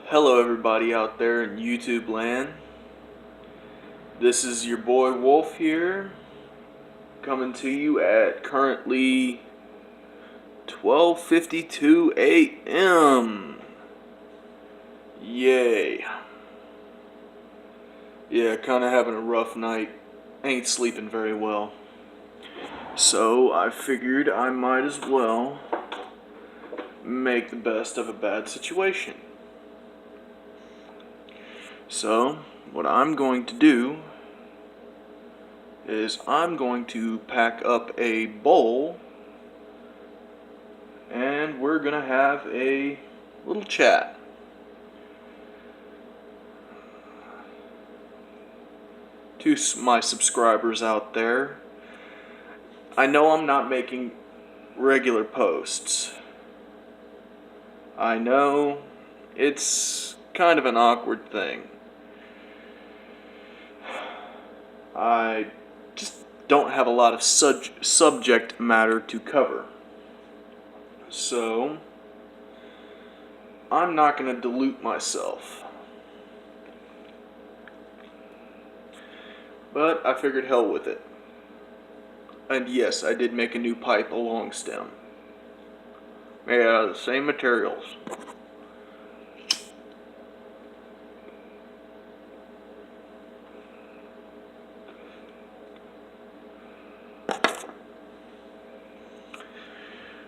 Hello everybody out there in YouTube land. This is your boy Wolf here, coming to you at currently 12:52 a.m. Yay. Yeah, kinda having a rough night. Ain't sleeping very well. So I figured I might as well make the best of a bad situation. So, what I'm going to do is I'm going to pack up a bowl and we're going to have a little chat. To my subscribers out there, I know I'm not making regular posts. I know it's kind of an awkward thing. I just don't have a lot of subject matter to cover. So, I'm not going to dilute myself. But I figured hell with it. And yes, I did make a new pipe, a long stem. Made out of the same materials.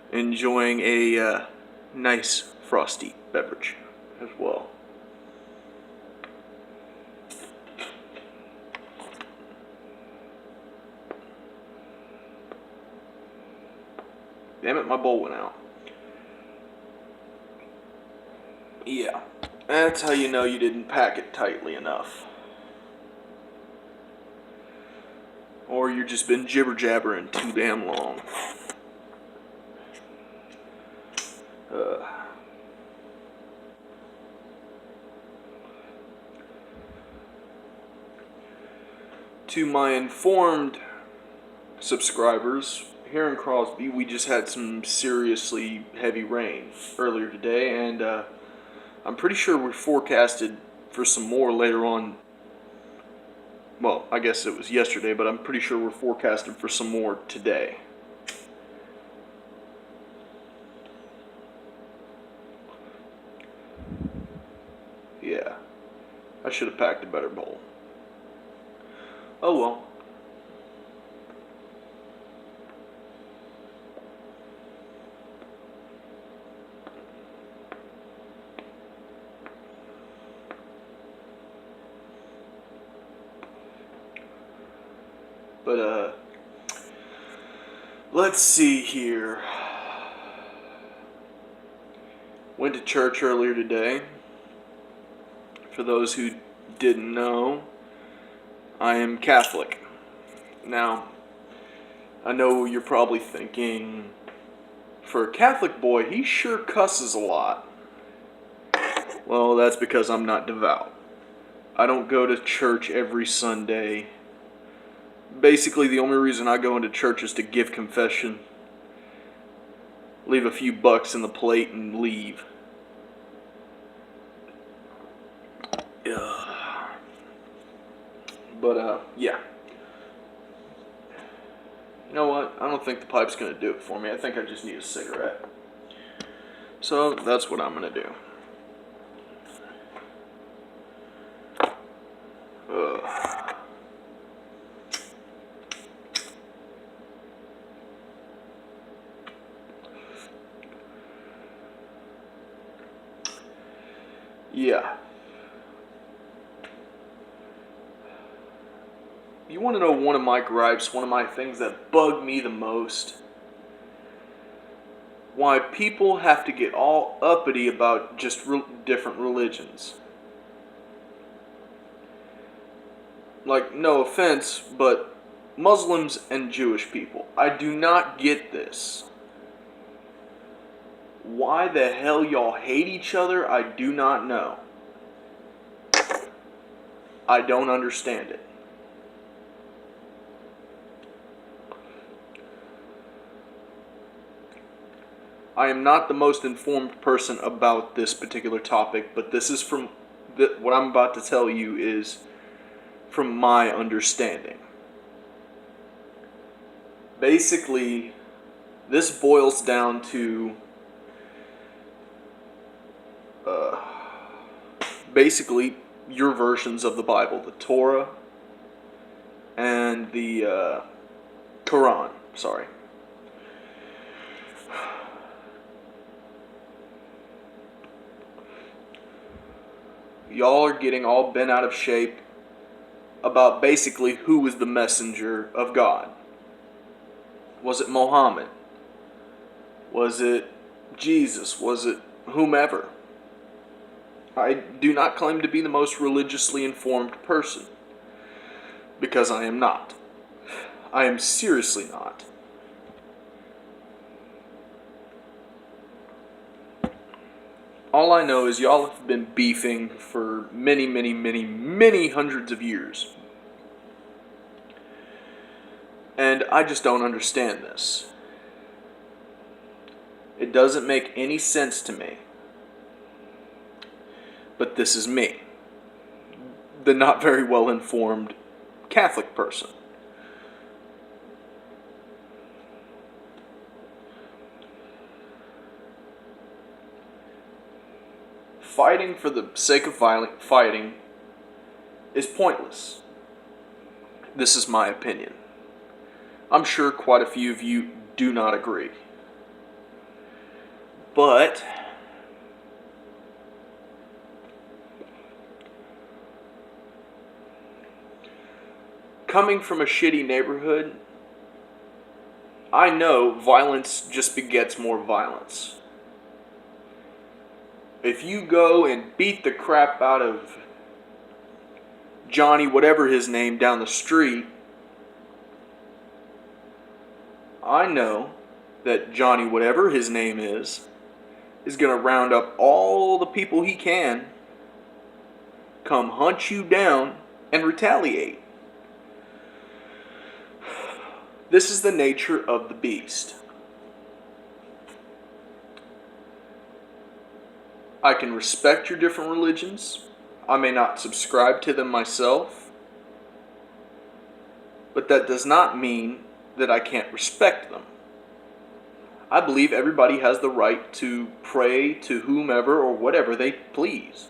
Enjoying a nice frosty beverage as well. Damn it, my bowl went out. Yeah, that's how you know you didn't pack it tightly enough. Or you've just been jibber-jabbering too damn long. To my informed subscribers, here in Crosby, we just had some seriously heavy rain earlier today, and I'm pretty sure we're forecasted for some more later on. Well, I guess it was yesterday, but I'm pretty sure we're forecasted for some more today. Yeah, I should have packed a better bowl. Oh well. But, let's see here. Went to church earlier today. For those who didn't know, I am Catholic. Now, I know you're probably thinking, for a Catholic boy, he sure cusses a lot. Well, that's because I'm not devout. I don't go to church every Sunday. Basically, the only reason I go into church is to give confession, leave a few bucks in the plate, and leave. But, yeah. You know what? I don't think the pipe's going to do it for me. I think I just need a cigarette. So, that's what I'm going to do. Yeah. You want to know one of my gripes, one of my things that bug me the most? Why people have to get all uppity about just different religions. Like, no offense, but Muslims and Jewish people, I do not get this. Why the hell y'all hate each other, I do not know. I don't understand it. I am not the most informed person about this particular topic, but this is from what I'm about to tell you is from my understanding. Basically, this boils down to basically your versions of the Bible, the Torah and the Quran. Sorry. Y'all are getting all bent out of shape about basically who was the messenger of God. Was it Muhammad? Was it Jesus? Was it whomever? I do not claim to be the most religiously informed person, because I am not. I am seriously not. All I know is y'all have been beefing for many hundreds of years. And I just don't understand this. It doesn't make any sense to me. But this is me, the not very well informed Catholic person. Fighting for the sake of fighting is pointless. This is my opinion. I'm sure quite a few of you do not agree. But coming from a shitty neighborhood, I know violence just begets more violence. If you go and beat the crap out of Johnny, whatever his name, down the street, I know that Johnny, whatever his name is going to round up all the people he can, come hunt you down, and retaliate. This is the nature of the beast. I can respect your different religions. I may not subscribe to them myself. But that does not mean that I can't respect them. I believe everybody has the right to pray to whomever or whatever they please.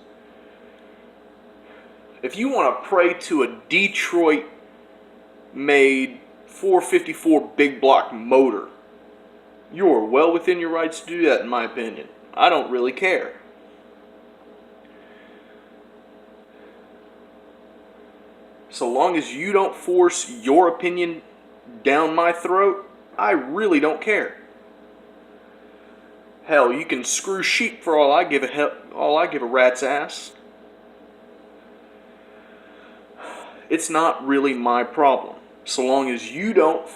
If you want to pray to a Detroit-made 454 big block motor, you are well within your rights to do that, in my opinion. I don't really care. So long as you don't force your opinion down my throat, I really don't care. Hell, you can screw sheep for all I give a rat's ass. It's not really my problem, so long as you don't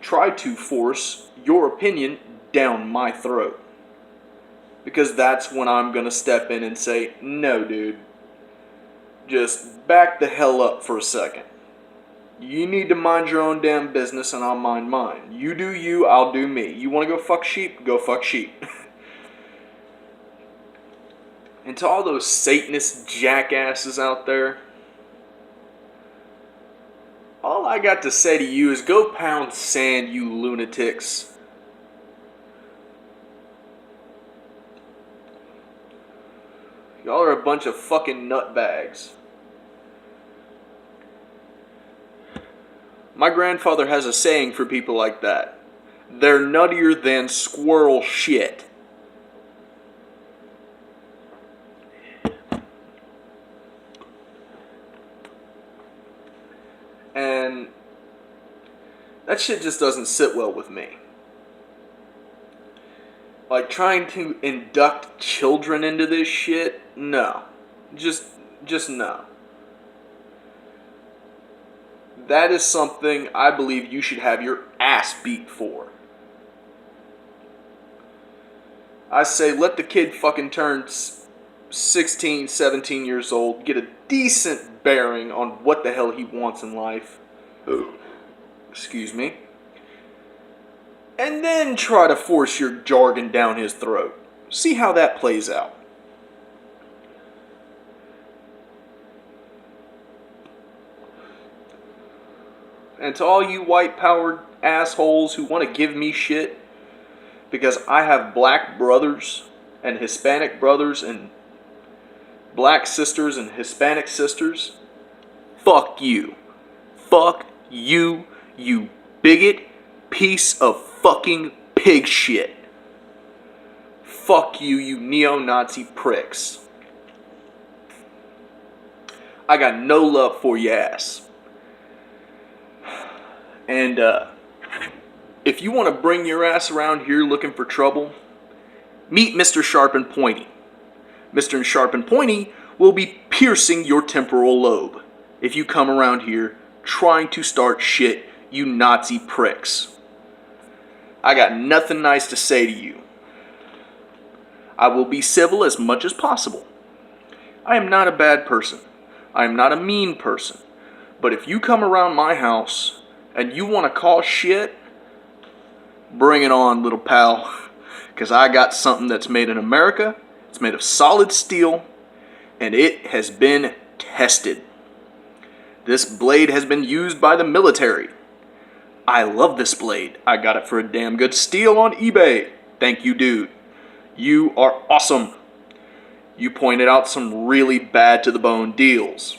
try to force your opinion down my throat. Because that's when I'm going to step in and say, no, dude, just back the hell up for a second. You need to mind your own damn business and I'll mind mine. You do you, I'll do me. You want to go fuck sheep? Go fuck sheep. And to all those Satanist jackasses out there, all I got to say to you is go pound sand, you lunatics. Y'all are a bunch of fucking nutbags. My grandfather has a saying for people like that. They're nuttier than squirrel shit. And that shit just doesn't sit well with me. Like, trying to induct children into this shit? No. Just no. That is something I believe you should have your ass beat for. I say let the kid fucking turn 16, 17 years old, get a decent bearing on what the hell he wants in life. Excuse me. and then try to force your jargon down his throat. See how that plays out. And to all you white-powered assholes who want to give me shit because I have black brothers and Hispanic brothers and black sisters and Hispanic sisters, fuck you. Fuck you, you bigot piece of fucking pig shit. Fuck you, you neo-Nazi pricks. I got no love for your ass. And if you want to bring your ass around here looking for trouble, meet Mr. Sharp and Pointy. Mr. Sharp and Pointy will be piercing your temporal lobe if you come around here trying to start shit, you Nazi pricks. I got nothing nice to say to you. I will be civil as much as possible. I am not a bad person. I am not a mean person. But if you come around my house and you want to cause shit, bring it on, little pal. Because I got something that's made in America. It's made of solid steel. And it has been tested. This blade has been used by the military. I love this blade. I got it for a damn good steal on eBay. Thank you, dude. You are awesome. You pointed out some really bad to the bone deals.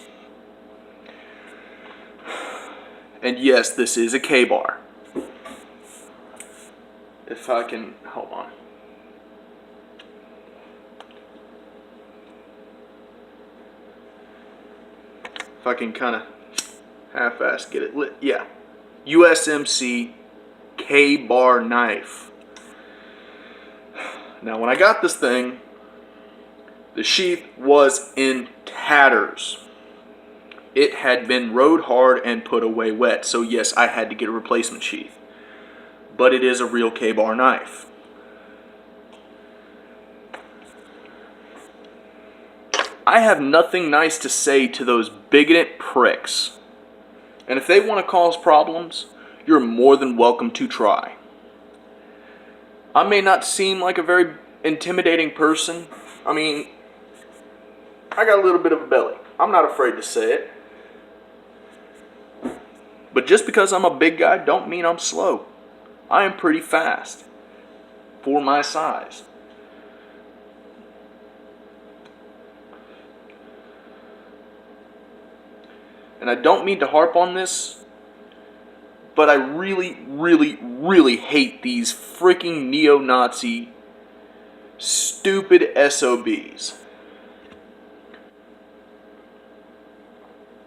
And yes, this is a K-bar. If I can, hold on. If I can kind of half-ass get it lit. Yeah. USMC K-bar knife. Now, when I got this thing, the sheath was in tatters. It had been rode hard and put away wet. So yes, I had to get a replacement sheath. But it is a real K-bar knife. I have nothing nice to say to those bigoted pricks. And if they want to cause problems, you're more than welcome to try. I may not seem like a very intimidating person. I mean, I got a little bit of a belly. I'm not afraid to say it. But just because I'm a big guy don't mean I'm slow. I am pretty fast for my size. And I don't mean to harp on this, but I really, really, really hate these freaking neo-Nazi stupid SOBs.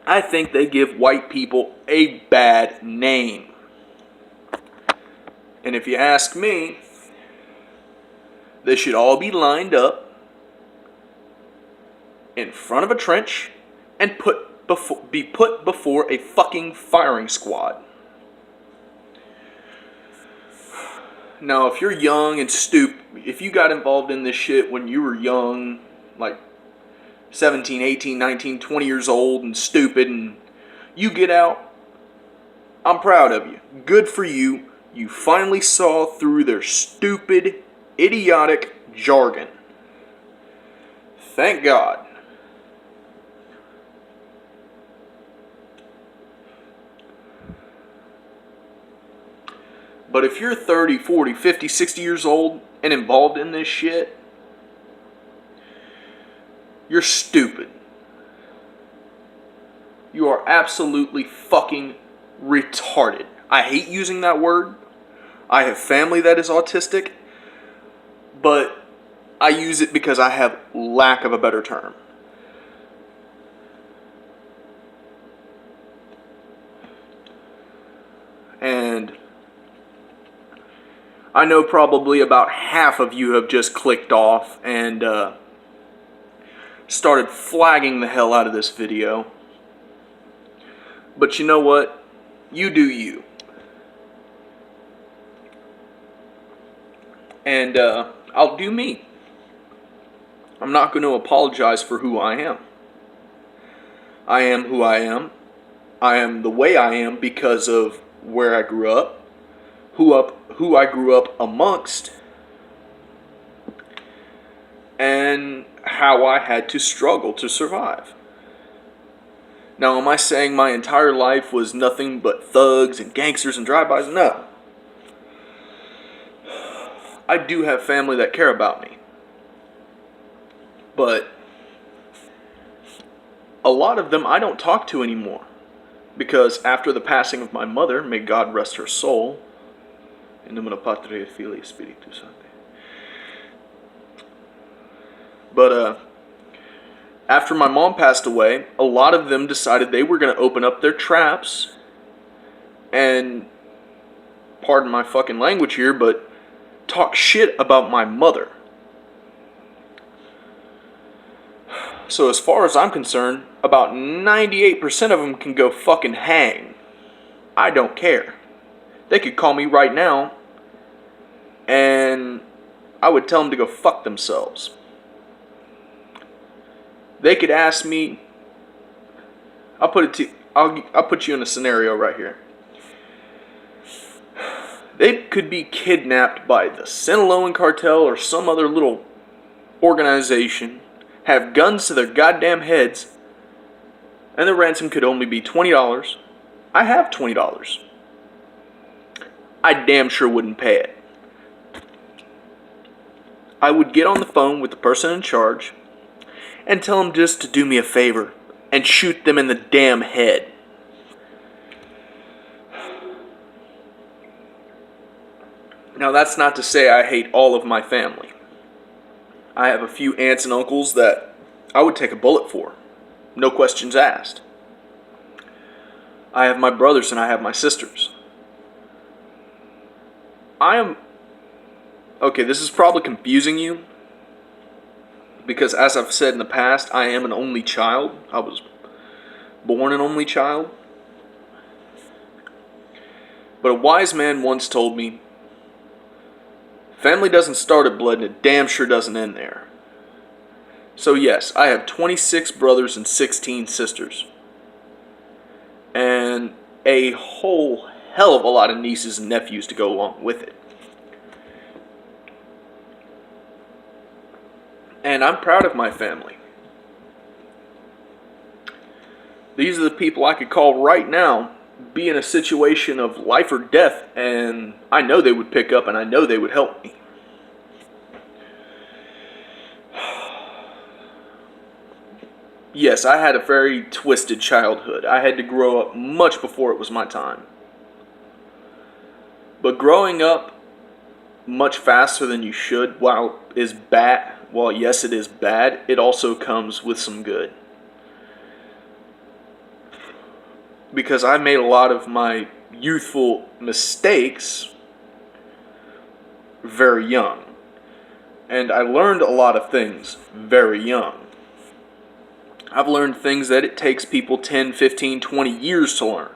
I think they give white people a bad name. And if you ask me, they should all be lined up in front of a trench and be put before a fucking firing squad. Now, if you're young and if you got involved in this shit when you were young, like 17, 18, 19, 20 years old and stupid, and you get out, I'm proud of you. Good for you. You finally saw through their stupid, idiotic jargon. Thank God. But if you're 30, 40, 50, 60 years old and involved in this shit, you're stupid. You are absolutely fucking retarded. I hate using that word. I have family that is autistic, but I use it because I have lack of a better term. And I know probably about half of you have just clicked off and started flagging the hell out of this video. But you know what? You do you. And I'll do me. I'm not going to apologize for who I am. I am who I am. I am the way I am because of where I grew up, who I grew up amongst and how I had to struggle to survive. Now, am I saying my entire life was nothing but thugs and gangsters and drive-bys? No. I do have family that care about me. But a lot of them I don't talk to anymore. Because after the passing of my mother, may God rest her soul, in nomine Patri et Filii et Spiritus Sancti. But after my mom passed away, a lot of them decided they were going to open up their traps and, pardon my fucking language here, but talk shit about my mother. So as far as I'm concerned, about 98% of them can go fucking hang. I don't care. They could call me right now and I would tell them to go fuck themselves. They could ask me, I'll put you in a scenario right here. They could be kidnapped by the Sinaloan cartel or some other little organization, have guns to their goddamn heads, and the ransom could only be $20. I have $20. I damn sure wouldn't pay it. I would get on the phone with the person in charge and tell them just to do me a favor and shoot them in the damn head. Now, that's not to say I hate all of my family. I have a few aunts and uncles that I would take a bullet for. No questions asked. I have my brothers and I have my sisters. Okay, this is probably confusing you, because as I've said in the past, I am an only child. I was born an only child. But a wise man once told me, family doesn't start at blood and it damn sure doesn't end there. So yes, I have 26 brothers and 16 sisters. And a whole hell of a lot of nieces and nephews to go along with it. And I'm proud of my family. These are the people I could call right now, be in a situation of life or death, and I know they would pick up and I know they would help me. Yes, I had a very twisted childhood. I had to grow up much before it was my time. But growing up much faster than you should, while yes it is bad, it also comes with some good. Because I made a lot of my youthful mistakes very young. And I learned a lot of things very young. I've learned things that it takes people 10, 15, 20 years to learn.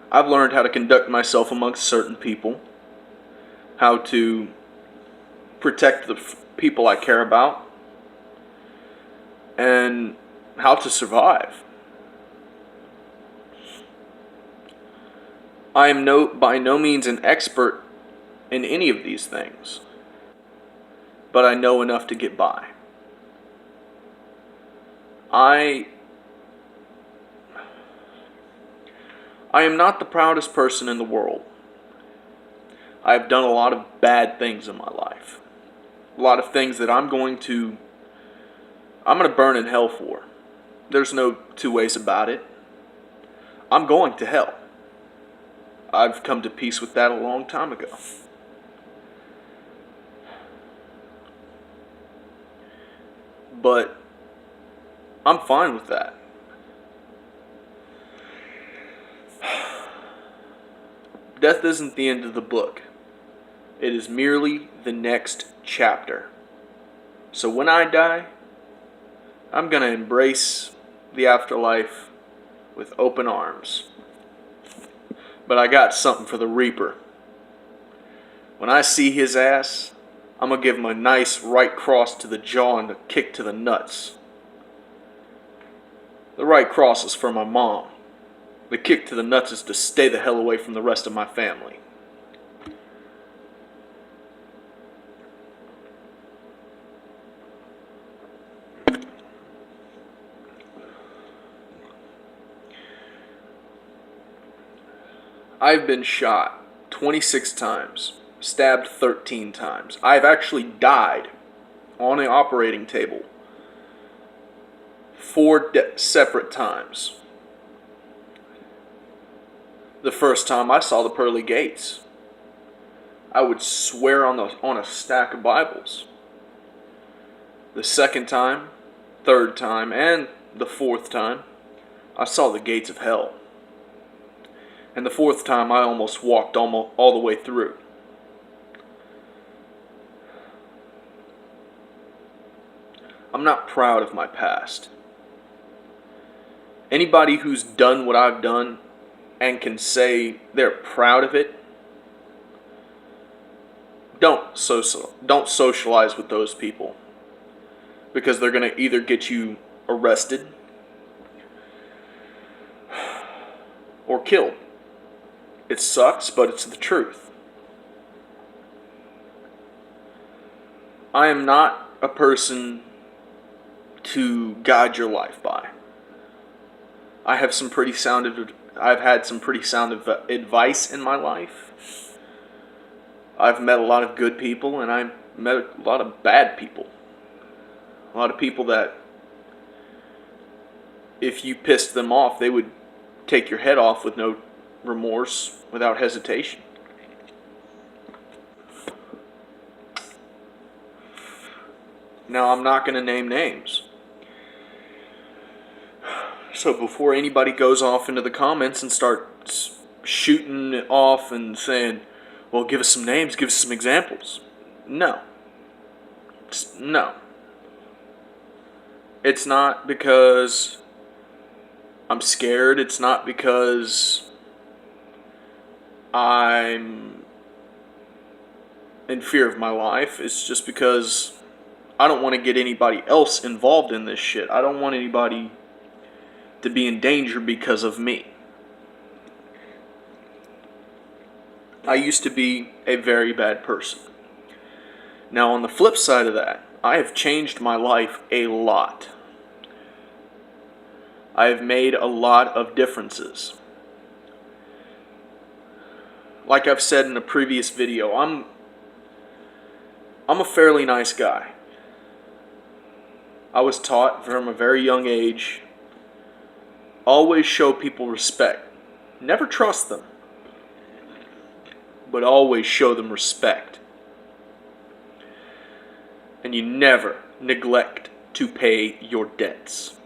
I've learned how to conduct myself amongst certain people, how to protect the people I care about, and how to survive. I am by no means an expert in any of these things, but I know enough to get by. I am not the proudest person in the world. I have done a lot of bad things in my life. A lot of things that I'm going to burn in hell for. There's no two ways about it. I'm going to hell. I've come to peace with that a long time ago. But I'm fine with that. Death isn't the end of the book. It is merely the next chapter. So when I die, I'm going to embrace the afterlife with open arms. But I got something for the Reaper. When I see his ass, I'm going to give him a nice right cross to the jaw and a kick to the nuts. The right cross is for my mom. The kick to the nuts is to stay the hell away from the rest of my family. I've been shot 26 times, stabbed 13 times. I've actually died on an operating table 4 separate times. The first time I saw the pearly gates, I would swear on a stack of Bibles. The second time, third time, and the fourth time, I saw the gates of hell. And the fourth time, I almost walked all the way through. I'm not proud of my past. Anybody who's done what I've done and can say they're proud of it, don't socialize with those people. Because they're going to either get you arrested or killed. It sucks, but it's the truth. I am not a person to guide your life by. I've had some pretty sound advice in my life. I've met a lot of good people, and I've met a lot of bad people. A lot of people that, if you pissed them off, they would take your head off with no remorse, without hesitation. Now, I'm not going to name names. So before anybody goes off into the comments and starts shooting it off and saying, well, give us some names, give us some examples. No. No. It's not because I'm scared. It's not because I'm in fear of my life. It's just because I don't want to get anybody else involved in this shit. I don't want anybody to be in danger because of me. I used to be a very bad person. Now, on the flip side of that, I have changed my life a lot. I have made a lot of differences. Like I've said in a previous video, I'm a fairly nice guy. I was taught from a very young age, always show people respect. Never trust them, but always show them respect. And you never neglect to pay your debts.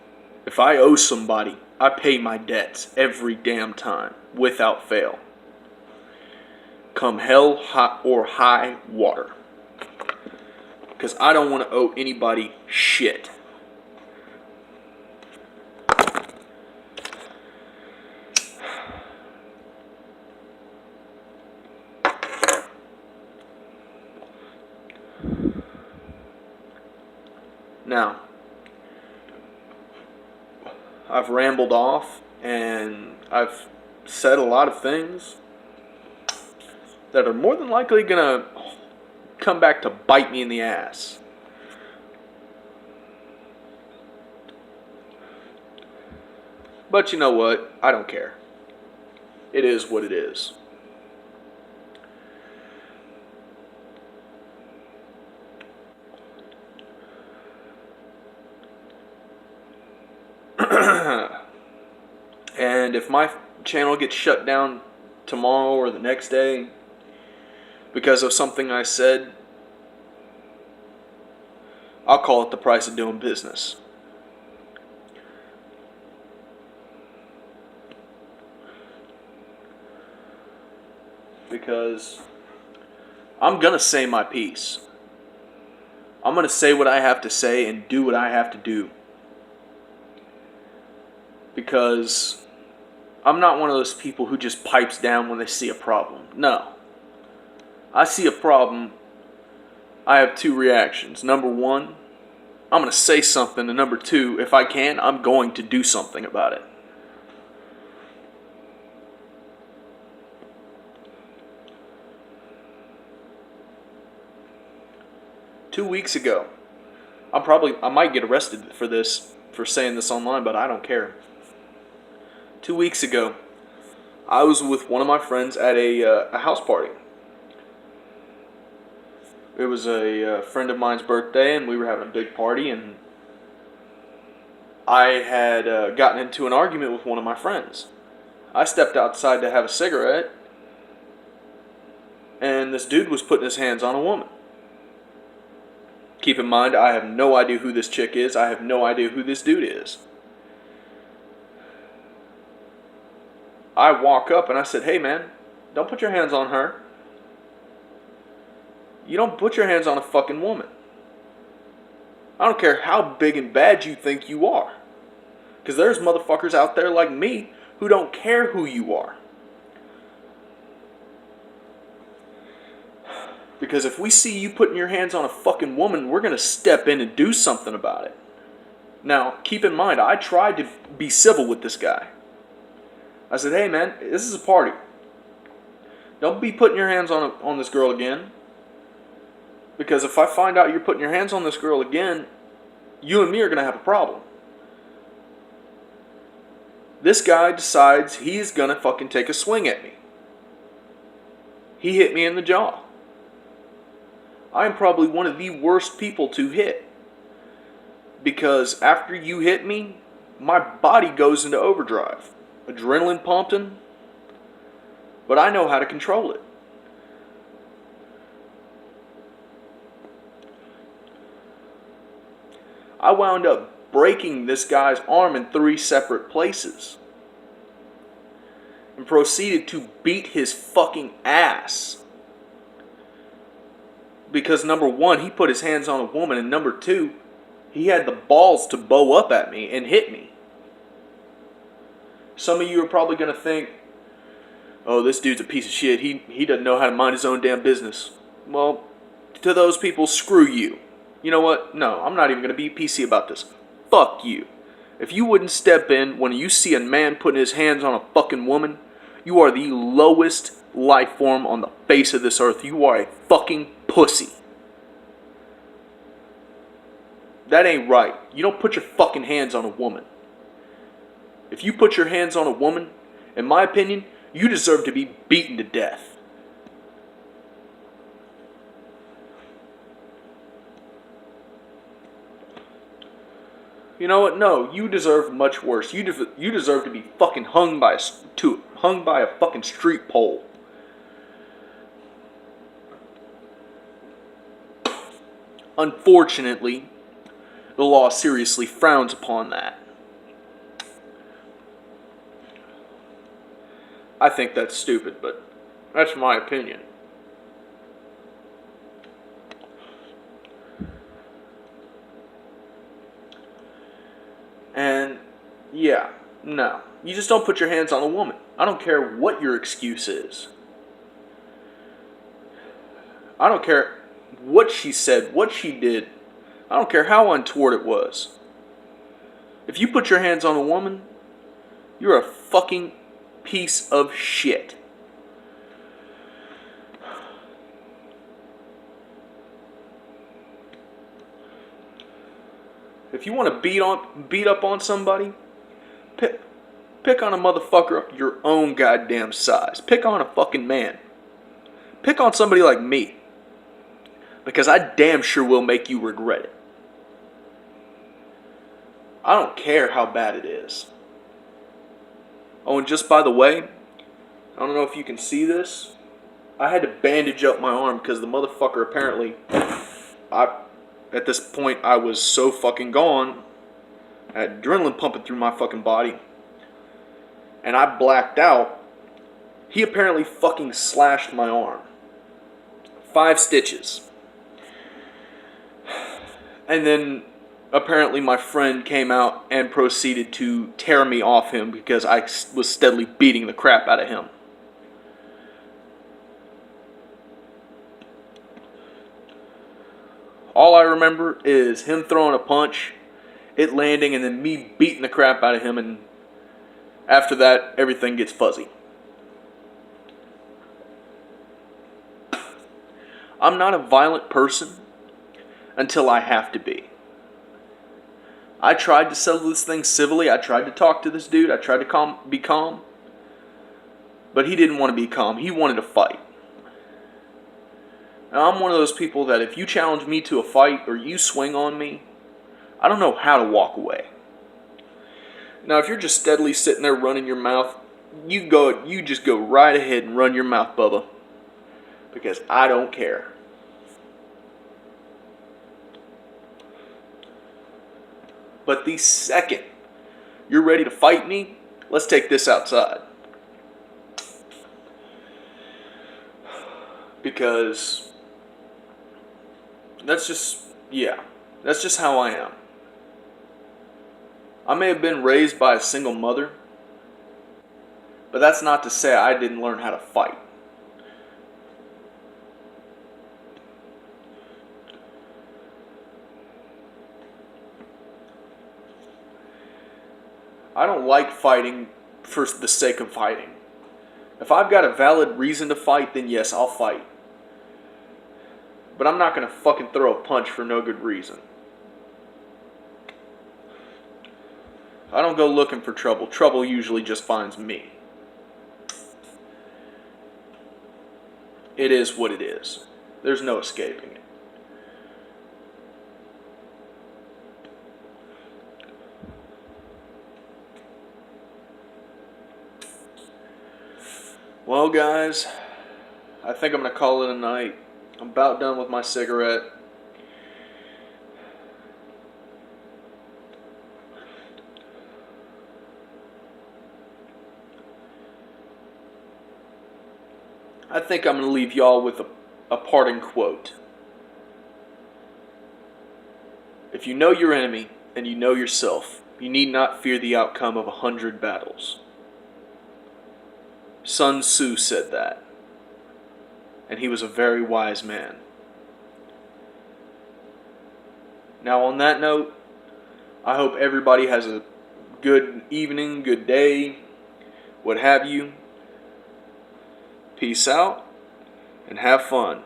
If I owe somebody, I pay my debts every damn time, without fail. Come hell or high water. Because I don't want to owe anybody shit. Now, I've rambled off and I've said a lot of things that are more than likely going to come back to bite me in the ass. But you know what? I don't care. It is what it is. And if my channel gets shut down tomorrow or the next day because of something I said, I'll call it the price of doing business. Because I'm going to say my piece. I'm going to say what I have to say and do what I have to do. Because I'm not one of those people who just pipes down when they see a problem. No. I see a problem, I have two reactions. Number one, I'm going to say something. And number two, if I can, I'm going to do something about it. 2 weeks ago, I might get arrested for this, for saying this online, but I don't care. 2 weeks ago, I was with one of my friends at a house party. It was a friend of mine's birthday, and we were having a big party, and I had gotten into an argument with one of my friends. I stepped outside to have a cigarette, and this dude was putting his hands on a woman. Keep in mind, I have no idea who this chick is. I have no idea who this dude is. I walk up and I said, "Hey man, don't put your hands on her. You don't put your hands on a fucking woman. I don't care how big and bad you think you are. Because there's motherfuckers out there like me who don't care who you are. Because if we see you putting your hands on a fucking woman, we're going to step in and do something about it." Now, keep in mind, I tried to be civil with this guy. I said, "Hey man, this is a party. Don't be putting your hands on this girl again. Because if I find out you're putting your hands on this girl again, you and me are going to have a problem." This guy decides he's going to fucking take a swing at me. He hit me in the jaw. I am probably one of the worst people to hit. Because after you hit me, my body goes into overdrive. Adrenaline pumping. But I know how to control it. I wound up breaking this guy's arm in 3 separate places. And proceeded to beat his fucking ass. Because number one, he put his hands on a woman, and number two, he had the balls to bow up at me and hit me. Some of you are probably going to think, "Oh, this dude's a piece of shit. He doesn't know how to mind his own damn business." Well, to those people, screw you. You know what? No, I'm not even going to be PC about this. Fuck you. If you wouldn't step in when you see a man putting his hands on a fucking woman, you are the lowest life form on the face of this earth. You are a fucking pussy. That ain't right. You don't put your fucking hands on a woman. If you put your hands on a woman, in my opinion, you deserve to be beaten to death. You know what? No, you deserve much worse. You deserve to be fucking hung by a fucking street pole. Unfortunately, the law seriously frowns upon that. I think that's stupid, but that's my opinion. And yeah, no. You just don't put your hands on a woman. I don't care what your excuse is. I don't care what she said, what she did. I don't care how untoward it was. If you put your hands on a woman, you're a fucking piece of shit. If you want to beat up on somebody, pick on a motherfucker your own goddamn size. Pick on a fucking man. Pick on somebody like me. Because I damn sure will make you regret it. I don't care how bad it is. Oh, and just by the way, I don't know if you can see this. I had to bandage up my arm because the motherfucker apparently... At this point, I was so fucking gone. I had adrenaline pumping through my fucking body. And I blacked out. He apparently fucking slashed my arm. 5 stitches. And then apparently my friend came out and proceeded to tear me off him because I was steadily beating the crap out of him. All I remember is him throwing a punch, it landing, and then me beating the crap out of him, and after that, everything gets fuzzy. I'm not a violent person. until I have to be. I tried to settle this thing civilly. I tried to talk to this dude. I tried to be calm. But he didn't want to be calm. He wanted to fight. Now, I'm one of those people that if you challenge me to a fight or you swing on me, I don't know how to walk away. Now, if you're just steadily sitting there running your mouth, you just go right ahead and run your mouth, Bubba. Because I don't care. But the second you're ready to fight me, let's take this outside. Because that's just how I am. I may have been raised by a single mother, but that's not to say I didn't learn how to fight. I don't like fighting for the sake of fighting. If I've got a valid reason to fight, then yes, I'll fight. But I'm not going to fucking throw a punch for no good reason. I don't go looking for trouble. Trouble usually just finds me. It is what it is. There's no escaping it. Well, guys, I think I'm going to call it a night. I'm about done with my cigarette. I think I'm going to leave y'all with a parting quote. If you know your enemy and you know yourself, you need not fear the outcome of 100 battles. Sun Tzu said that, and he was a very wise man. Now, on that note, I hope everybody has a good evening, good day, what have you. Peace out, and have fun.